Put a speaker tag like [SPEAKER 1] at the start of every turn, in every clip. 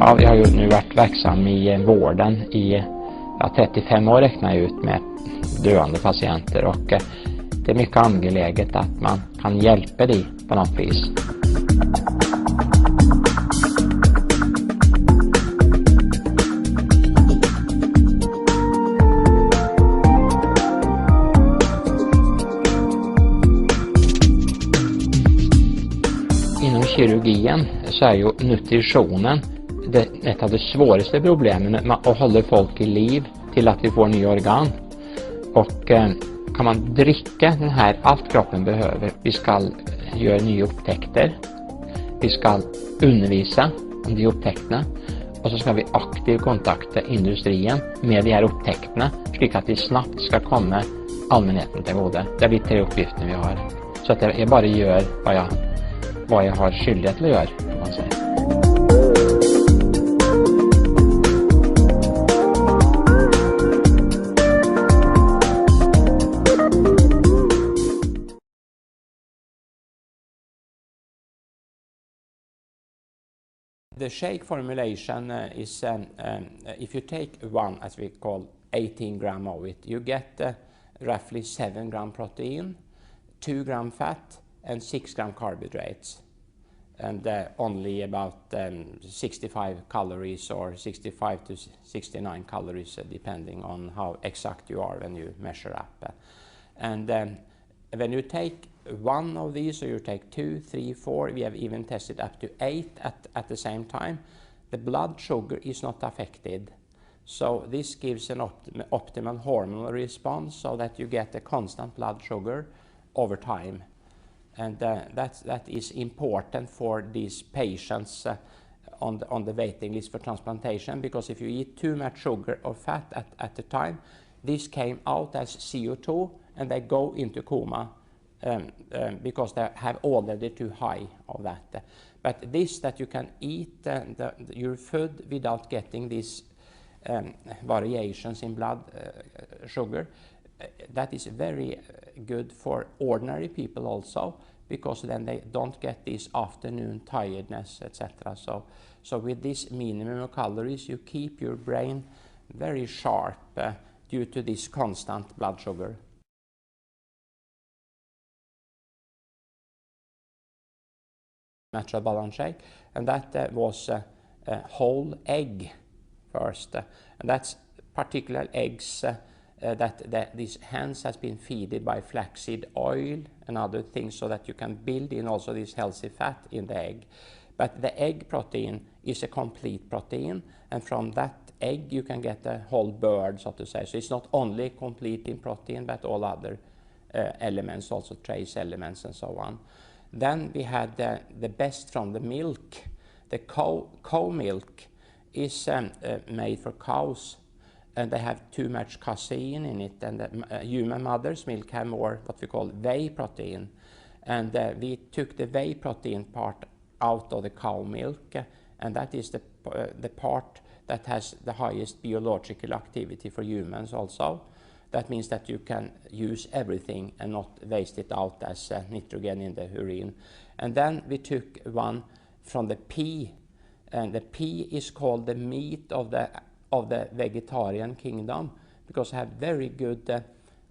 [SPEAKER 1] Ja, jag har ju nu varit verksam i vården i 35 år räknar jag ut med döende patienter, och det är mycket angeläget att man kan hjälpa dig på något vis. Inom kirurgien så är ju nutritionen ett av de svåraste problemen, att hålla folk i liv till att vi får nya organ. Och kan man dricka den här allt kroppen behöver, vi ska göra nya upptäckter, vi ska undervisa om de upptäckterna, och så ska vi aktivt kontakta industrin med de här upptäckterna, så att vi snabbt ska komma allmänheten till godo. Det är de 3 uppgifter vi har. Så att jag bara gör vad jag har skyldighet till att göra, kan man säga. The shake formulation is, if you take one, as we call 18 gram of it, you get roughly 7 gram protein, 2 gram fat, and 6 gram carbohydrates, and only about 65 calories or 65 to 69 calories, depending on how exact you are when you measure up. And when you take one of these, or you take 2, 3, 4, we have even tested up to 8 at the same time, the blood sugar is not affected. So this gives an optimal hormonal response, so that you get a constant blood sugar over time. And that is important for these patients on the waiting list for transplantation, because if you eat too much sugar or fat at the time, this came out as CO2 and they go into coma. Because they have already too high of that. But this, that you can eat your food without getting these variations in blood sugar, that is very good for ordinary people also, because then they don't get this afternoon tiredness, etc. So with this minimum of calories, you keep your brain very sharp due to this constant blood sugar. Natural balance shake, and that was a whole egg first, and that's particular eggs that these hens has been feeded by flaxseed oil and other things, so that you can build in also this healthy fat in the egg. But the egg protein is a complete protein, and from that egg you can get a whole bird, so to say. So it's not only complete in protein, but all other elements, also trace elements and so on. Then we had the best from the milk. The cow milk is made for cows, and they have too much casein in it, and the human mother's milk have more what we call whey protein. And we took the whey protein part out of the cow milk, and that is the part that has the highest biological activity for humans also. That means that you can use everything and not waste it out as nitrogen in the urine. And then we took one from the pea, and the pea is called the meat of the vegetarian kingdom, because it have very good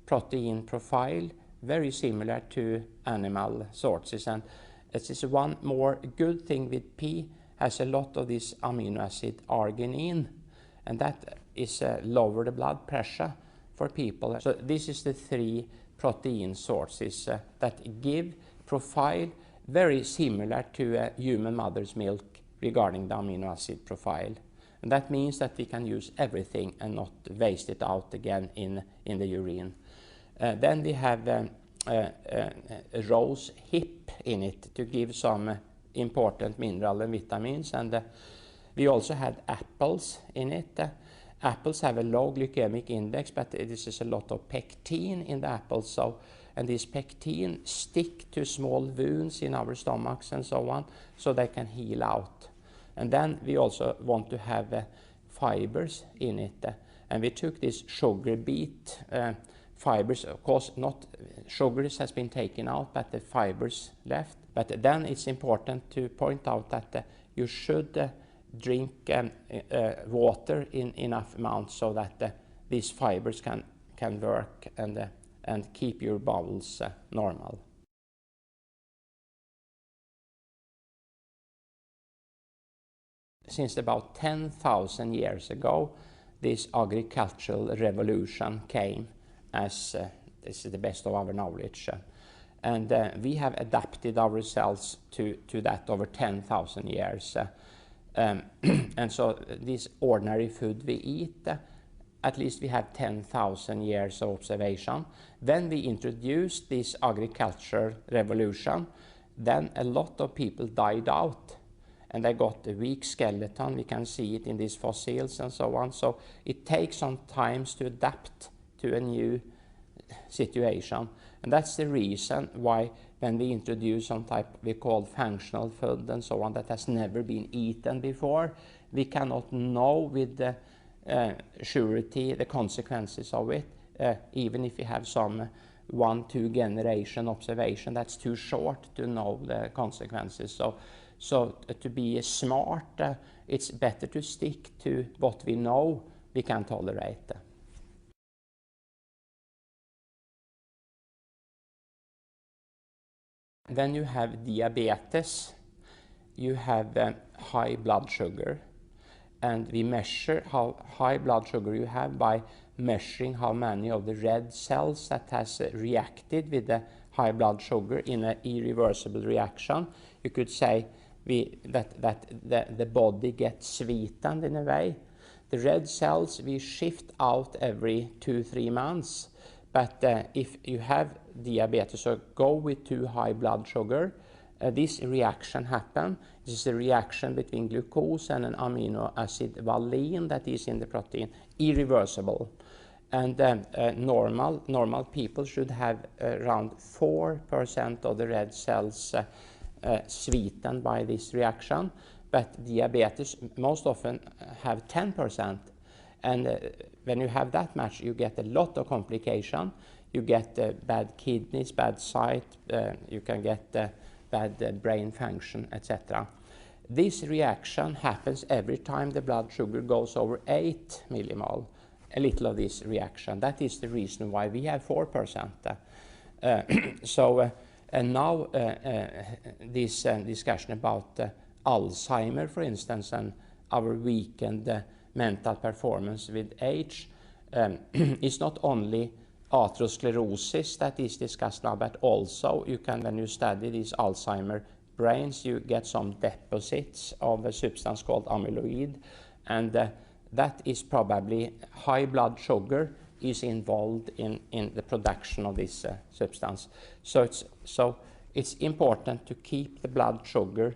[SPEAKER 1] protein profile, very similar to animal sources. And this is one more good thing with pea, has a lot of this amino acid arginine, and that is lower the blood pressure for people. So this is the 3 protein sources that give profile very similar to a human mother's milk regarding the amino acid profile. And that means that we can use everything and not waste it out again in the urine. Then we have a rose hip in it to give some important mineral and vitamins. And we also had apples in it. Apples have a low glycemic index, but this is a lot of pectin in the apples. And this pectin stick to small wounds in our stomachs and so on, so they can heal out. And then we also want to have fibers in it. And we took this sugar beet fibers, of course not sugars has been taken out, but the fibers left. But then it's important to point out that you should drink water in enough amounts so that these fibers can work and keep your bowels normal. Since about 10,000 years ago, this agricultural revolution came, as this is the best of our knowledge. And we have adapted ourselves to that over 10,000 years. And so this ordinary food we eat, at least we have 10,000 years of observation. When we introduced this agricultural revolution, then a lot of people died out. And they got a weak skeleton. We can see it in these fossils and so on. So it takes some time to adapt to a new situation. And that's the reason why when we introduce some type we call functional food and so on that has never been eaten before, we cannot know with the surety the consequences of it, even if we have some 1-2 generation observation. That's too short to know the consequences. So to be smart, it's better to stick to what we know we can tolerate. When you have diabetes, you have high blood sugar, and we measure how high blood sugar you have by measuring how many of the red cells that has reacted with the high blood sugar in an irreversible reaction. You could say that the body gets sweetened in a way. The red cells we shift out every 2-3 months, but if you have diabetes or go with too high blood sugar, this reaction happens. This is a reaction between glucose and an amino acid valine that is in the protein, irreversible. And normal people should have around 4% of the red cells sweetened by this reaction, but diabetes most often have 10%. And when you have that much, you get a lot of complication. You get bad kidneys, bad sight, you can get bad brain function, etc. This reaction happens every time the blood sugar goes over 8 millimole, a little of this reaction. That is the reason why we have 4%. And now this discussion about Alzheimer, for instance, and our weakened mental performance with age is not only atherosclerosis that is discussed now, but also you can, when you study these Alzheimer brains, you get some deposits of a substance called amyloid, and that is probably high blood sugar is involved in the production of this substance. So it's important to keep the blood sugar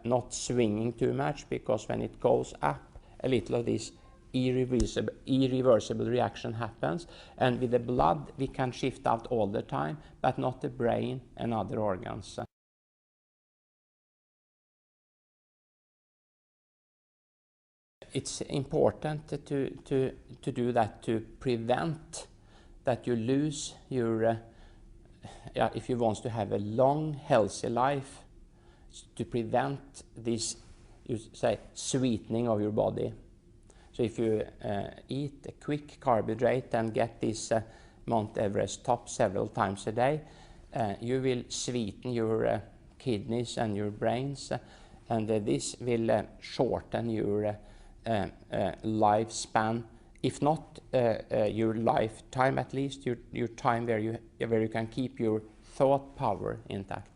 [SPEAKER 1] not swinging too much, because when it goes up, a little of this irreversible reaction happens, and with the blood we can shift out all the time, but not the brain and other organs. It's important to do that to prevent that you lose your, if you want to have a long, healthy life, to prevent this, you say, sweetening of your body. So if you eat a quick carbohydrate and get this Mount Everest top several times a day, you will sweeten your kidneys and your brains, and this will shorten your lifespan, if not your lifetime, at least your time where you can keep your thought power intact.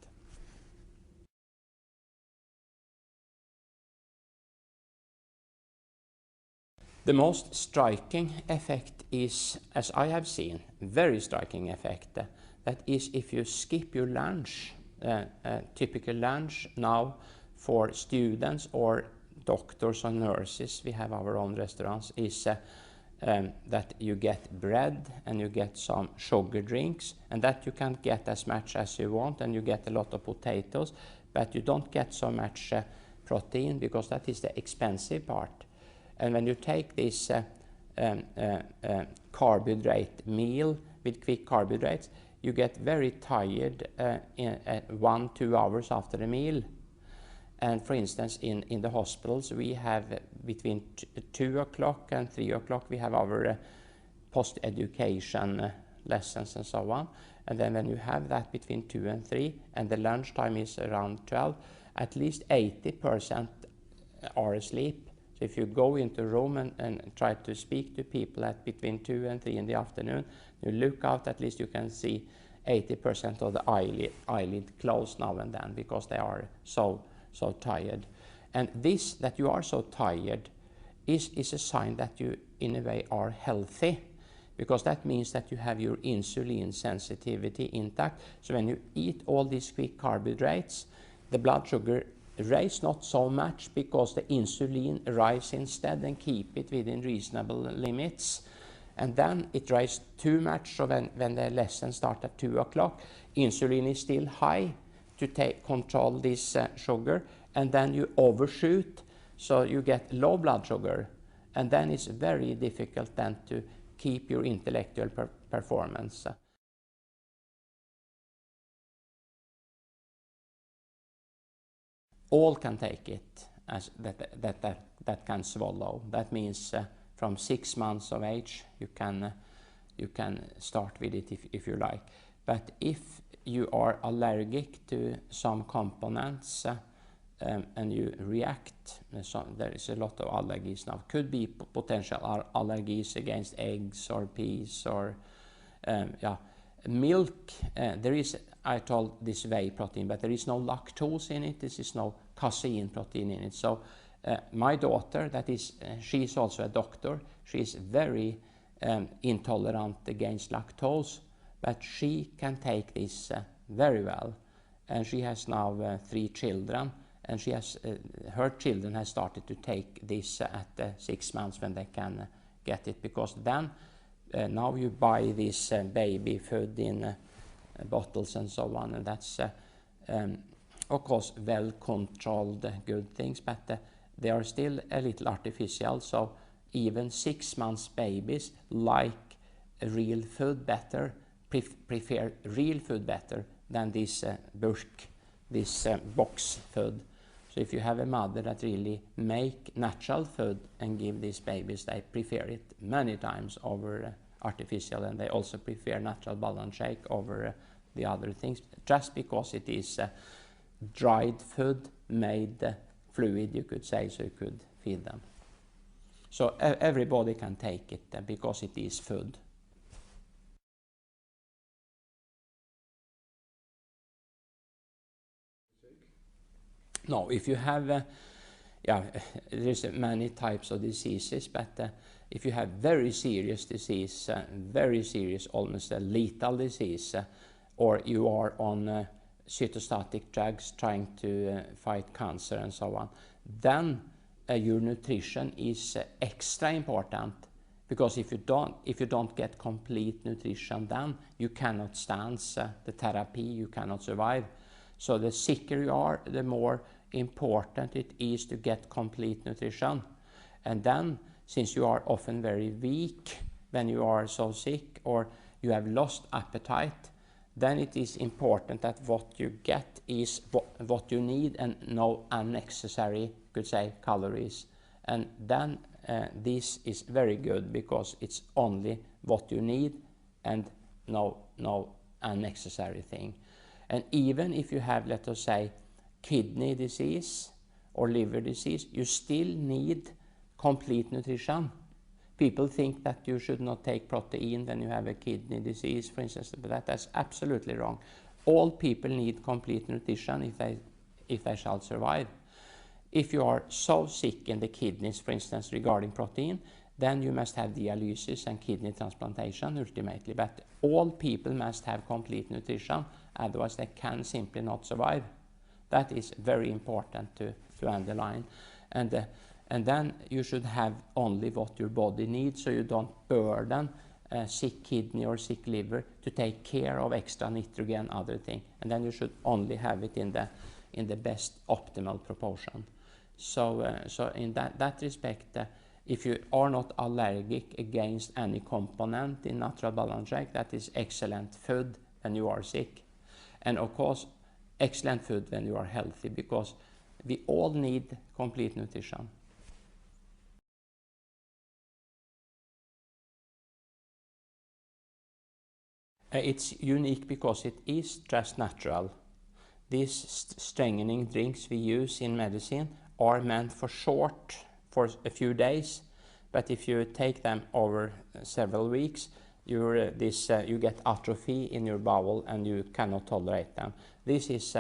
[SPEAKER 1] The most striking effect is, as I have seen, very striking effect, that is if you skip your lunch, typical lunch now for students or doctors or nurses, we have our own restaurants, is that you get bread and you get some sugar drinks, and that you can get as much as you want, and you get a lot of potatoes, but you don't get so much protein, because that is the expensive part. And when you take this carbohydrate meal with quick carbohydrates, you get very tired 1-2 hours after the meal. And for instance, in the hospitals, we have between 2 o'clock and 3 o'clock, we have our post-education lessons and so on. And then when you have that between 2 and 3, and the lunchtime is around 12, at least 80% are asleep. So if you go into a room and try to speak to people at between 2 and 3 in the afternoon, you look out, at least you can see 80% of the eyelid closed now and then, because they are so tired. And this, that you are so tired, is a sign that you in a way are healthy, because that means that you have your insulin sensitivity intact. So when you eat all these quick carbohydrates, the blood sugar rise not so much, because the insulin rise instead and keep it within reasonable limits. And then it rises too much, so when the lesson starts at 2 o'clock, insulin is still high to control this sugar, and then you overshoot, so you get low blood sugar, and then it's very difficult then to keep your intellectual performance. All can take it, as that can swallow. That means from 6 months of age you can start with it if you like. But if you are allergic to some components and you react, so there is a lot of allergies now. Could be potential allergies against eggs or peas or milk. There is, I told this whey protein, but there is no lactose in it. This is no casein protein in it. So my daughter, that is, she's also a doctor. She's very intolerant against lactose, but she can take this very well. And she has now 3 children, and she has her children has started to take this at 6 months when they can get it, because then now you buy this baby food in bottles and so on, and that's of course well controlled good things, but they are still a little artificial. So even 6 months babies like real food better, prefer real food better than this this box food. So if you have a mother that really make natural food and give these babies, they prefer it many times over artificial, and they also prefer natural balance shake over the other things, just because it is dried food made fluid, you could say, so you could feed them. So everybody can take it because it is food. No, if you have, there's many types of diseases, but if you have very serious disease, very serious, almost a lethal disease, or you are on cytostatic drugs trying to fight cancer and so on, then your nutrition is extra important, because if you don't get complete nutrition, then you cannot stand the therapy, you cannot survive. So the sicker you are, the more important it is to get complete nutrition. And then, since you are often very weak when you are so sick, or you have lost appetite, then it is important that what you get is what you need, and no unnecessary, could say, calories. And then this is very good, because it's only what you need and no unnecessary thing. And even if you have, let us say, kidney disease or liver disease, you still need complete nutrition. People think that you should not take protein when you have a kidney disease, for instance, but that's absolutely wrong. All people need complete nutrition if they shall survive. If you are so sick in the kidneys, for instance, regarding protein, then you must have dialysis and kidney transplantation ultimately. But all people must have complete nutrition, otherwise they can simply not survive. That is very important to underline. And then you should have only what your body needs, so you don't burden sick kidney or sick liver to take care of extra nitrogen, other thing. And then you should only have it in the best optimal proportion. So in that respect, if you are not allergic against any component in natural balance shake, that is excellent food when you are sick. And of course, excellent food when you are healthy, because we all need complete nutrition. It's unique because it is just natural. These strengthening drinks we use in medicine are meant for a few days, but if you take them over several weeks, you get atrophy in your bowel and you cannot tolerate them. This is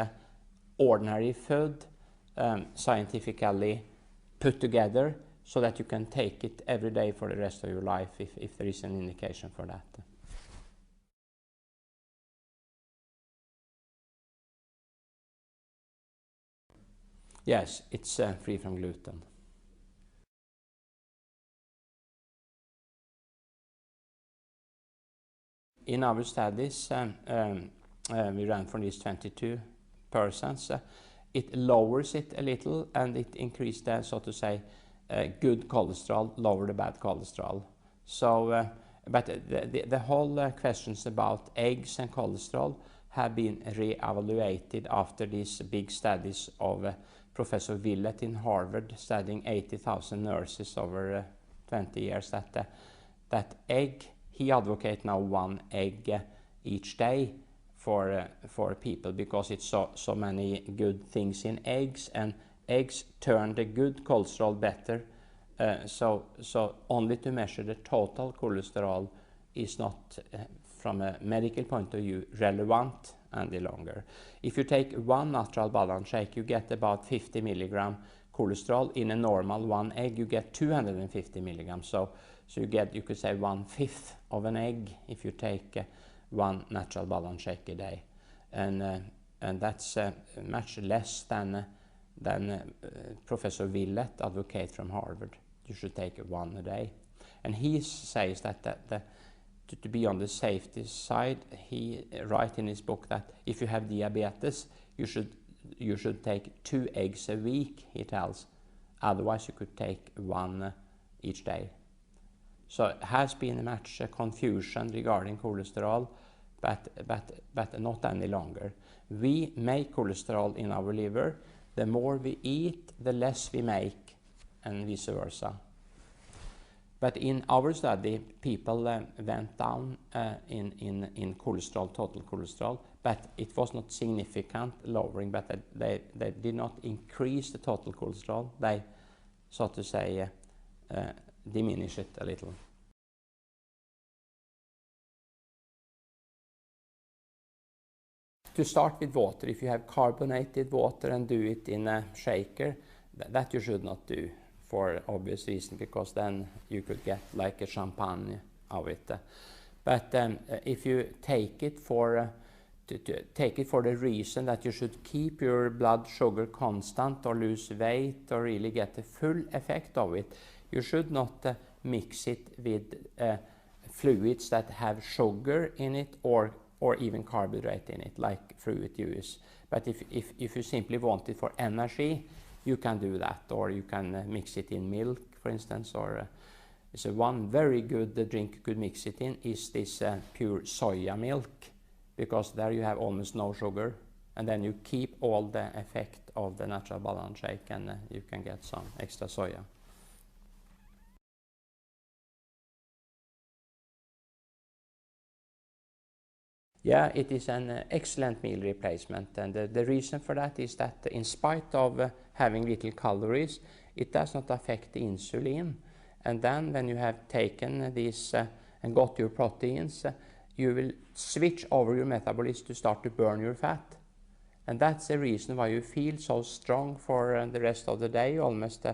[SPEAKER 1] ordinary food, scientifically put together so that you can take it every day for the rest of your life if there is an indication for that. Yes, it's free from gluten. In our studies, we ran for these 22 persons. It lowers it a little and it increased the, so to say, good cholesterol, lower the bad cholesterol. So, but the whole questions about eggs and cholesterol have been re-evaluated after these big studies of Professor Willett in Harvard studying 80,000 nurses over 20 years. That egg, he advocates now 1 egg each day for people because it's so many good things in eggs, and eggs turn the good cholesterol better. So only to measure the total cholesterol is not, from a medical point of view, relevant any longer. If you take 1 natural balance shake, you get about 50 milligram cholesterol. In a normal 1 egg, you get 250 milligrams. So you get, you could say, 1/5 of an egg if you take 1 natural balance shake a day, and that's much less than Professor Willett advocates from Harvard. You should take 1 a day, and he says that to be on the safety side, he writes in his book that if you have diabetes, you should take 2 eggs a week, he tells. Otherwise, you could take 1 each day. So it has been much confusion regarding cholesterol, but not any longer. We make cholesterol in our liver. The more we eat, the less we make, and vice versa. But in our study, people went down in cholesterol, total cholesterol, but it was not significant lowering, but they did not increase the total cholesterol. They, so to say, diminish it a little. To start with water, if you have carbonated water and do it in a shaker, that you should not do, for obvious reason, because then you could get like a champagne of it. But if you take it for the reason that you should keep your blood sugar constant or lose weight or really get the full effect of it, you should not mix it with fluids that have sugar in it or even carbohydrate in it, like fruit juice. But if you simply want it for energy, you can do that, or you can mix it in milk, for instance, or so one very good drink you could mix it in is this pure soya milk, because there you have almost no sugar, and then you keep all the effect of the natural balance shake, and you can get some extra soya. Yeah, it is an excellent meal replacement, and the reason for that is that in spite of having little calories, it does not affect the insulin. And then when you have taken these and got your proteins, you will switch over your metabolism to start to burn your fat. And that's the reason why you feel so strong for the rest of the day, almost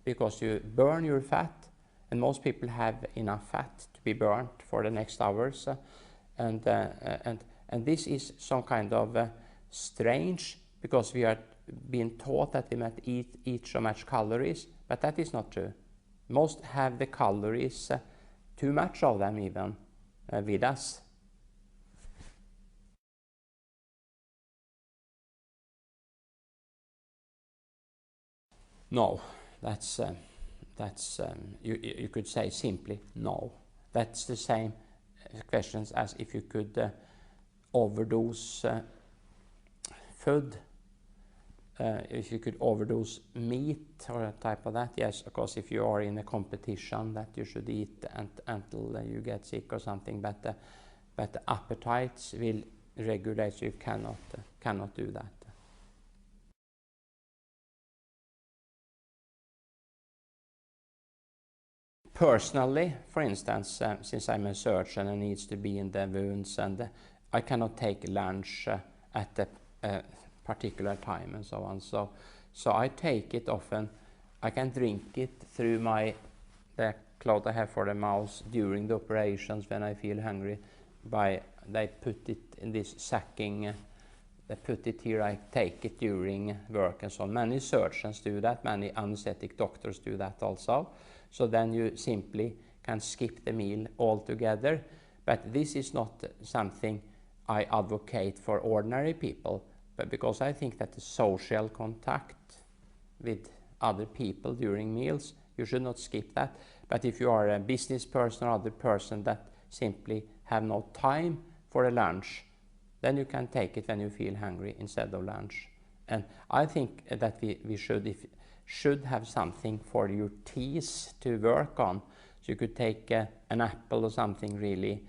[SPEAKER 1] because you burn your fat, and most people have enough fat to be burnt for the next hours. And this is some kind of strange, because we are being taught that we must eat so much calories, but that is not true. Most have the calories, too much of them even, with us. No, that's you could say simply no. That's the same questions as if you could overdose food. if you could overdose meat or a type of that, yes, of course, if you are in a competition that you should eat until you get sick or something, but the appetites will regulate, so you cannot do that. Personally, for instance, since I'm a surgeon and needs to be in the wounds, and I cannot take lunch at a particular time and so on. So I take it often. I can drink it through the cloth I have for the mouth during the operations when I feel hungry. They put it in this sacking. They put it here. I take it during work and so on. Many surgeons do that. Many anesthetic doctors do that also. So then you simply can skip the meal altogether. But this is not something I advocate for ordinary people, but because I think that the social contact with other people during meals, you should not skip that. But if you are a business person or other person that simply have no time for a lunch, then you can take it when you feel hungry instead of lunch. And I think that we should have something for your teeth to work on. So you could take an apple or something, really,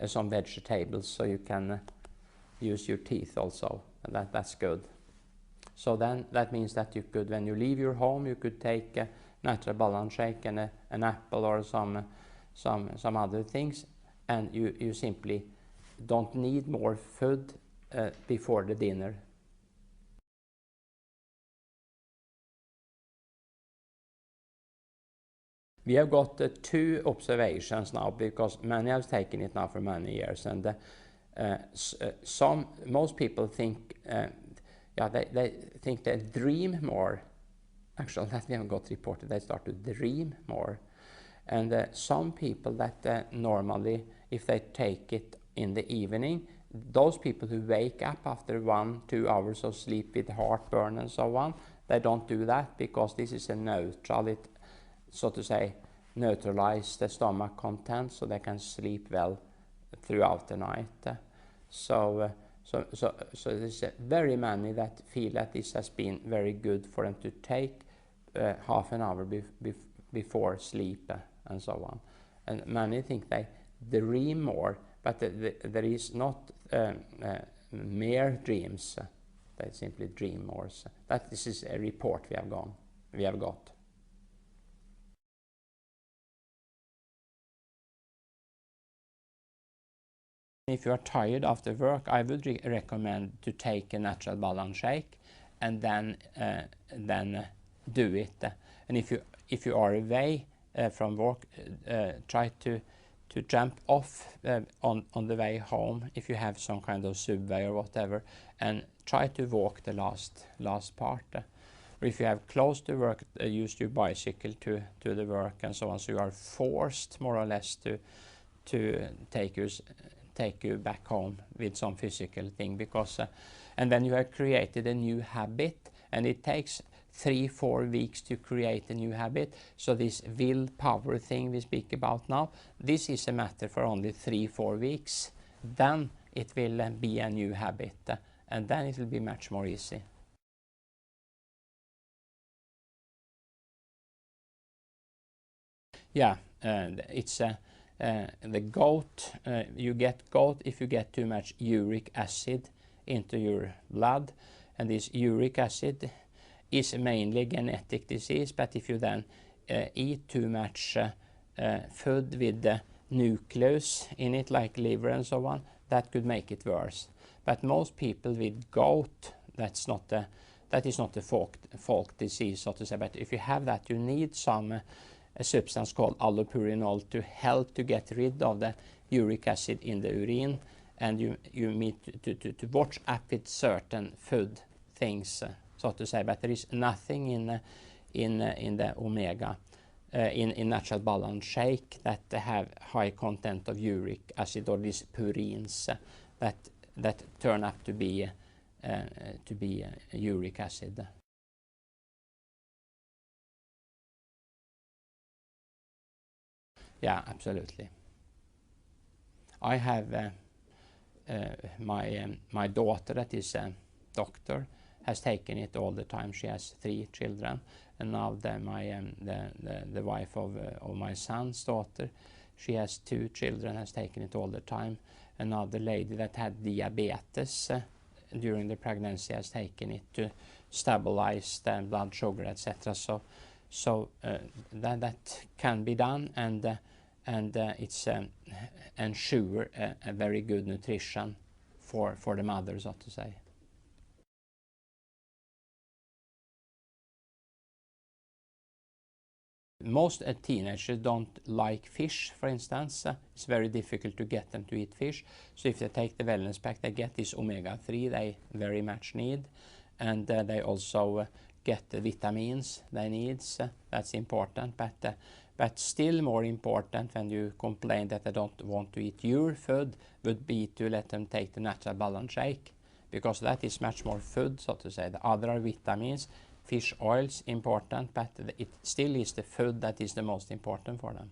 [SPEAKER 1] some vegetables, so you can use your teeth also. And that's good. So then that means that you could, when you leave your home, you could take a Natural Balance shake and an apple or some other things, and you simply don't need more food before the dinner. We have got 2 observations now, because many have taken it now for many years, and most people think, they think they dream more. Actually, that we haven't got reported. They start to dream more, and some people that normally, if they take it in the evening, those people who wake up after 1-2 hours of sleep with heartburn and so on, they don't do that, because this is a neutral. It, so to say, neutralize the stomach content, so they can sleep well throughout the night. So there's very many that feel that this has been very good for them to take half an hour before sleep and so on. And many think they dream more, but there is not mere dreams. They simply dream more. So this is a report we have got. If you are tired after work, I would recommend to take a Natural Balance shake and then do it. And if you are away from work, try to jump off on the way home, if you have some kind of subway or whatever, and try to walk the last part. Or if you have close to work, use your bicycle to the work and so on. So you are forced more or less to take you back home with some physical thing, because and then you have created a new habit, and it takes 3-4 weeks to create a new habit. So this willpower thing we speak about now, this is a matter for only 3-4 weeks. Then it will be a new habit, and then it will be much more easy. Yeah, it's the gout. You get gout if you get too much uric acid into your blood, and this uric acid is mainly a genetic disease. But if you then eat too much food with the nucleus in it, like liver and so on, that could make it worse. But most people with gout, that is not a folk disease, so to say. But if you have that, you need some a substance called allopurinol to help to get rid of the uric acid in the urine, and you need to watch up with certain food things, so to say. But there is nothing in the omega in Natural Balance shake that have high content of uric acid, or these purines that turn up to be uric acid. Yeah, absolutely. I have my daughter, that is a doctor, has taken it all the time. She has 3 children, and now the wife of my son's daughter, she has 2 children, has taken it all the time. And now the lady that had diabetes during the pregnancy has taken it to stabilize the blood sugar, etc. So that can be done, and it's ensure a very good nutrition for the mother, so to say. Most teenagers don't like fish, for instance. It's very difficult to get them to eat fish. So if they take the wellness pack, they get this omega-3 they very much need. And they also get the vitamins they need. That's important. But still more important when you complain that they don't want to eat your food would be to let them take the natural balance shake. Because that is much more food, so to say. The other are vitamins. Fish oils important, but it still is the food that is the most important for them.